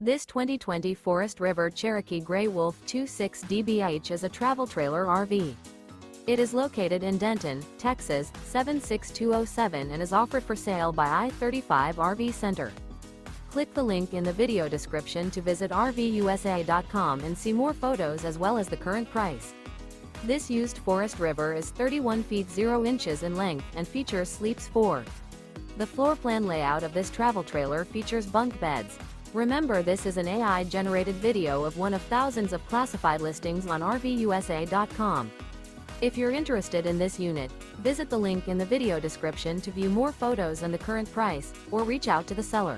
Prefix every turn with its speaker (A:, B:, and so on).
A: This 2020 Forest River Cherokee Grey Wolf 26 DBH is a travel trailer RV. It is located in Denton, Texas, 76207 and is offered for sale by I-35 RV Center. Click the link in the video description to visit RVUSA.com and see more photos as well as the current price. This used Forest River is 31 feet 0 inches in length and features sleeps 4. The floor plan layout of this travel trailer features bunk beds. Remember, this is an AI-generated video of one of thousands of classified listings on RVUSA.com. If you're interested in this unit, visit the link in the video description to view more photos and the current price, or reach out to the seller.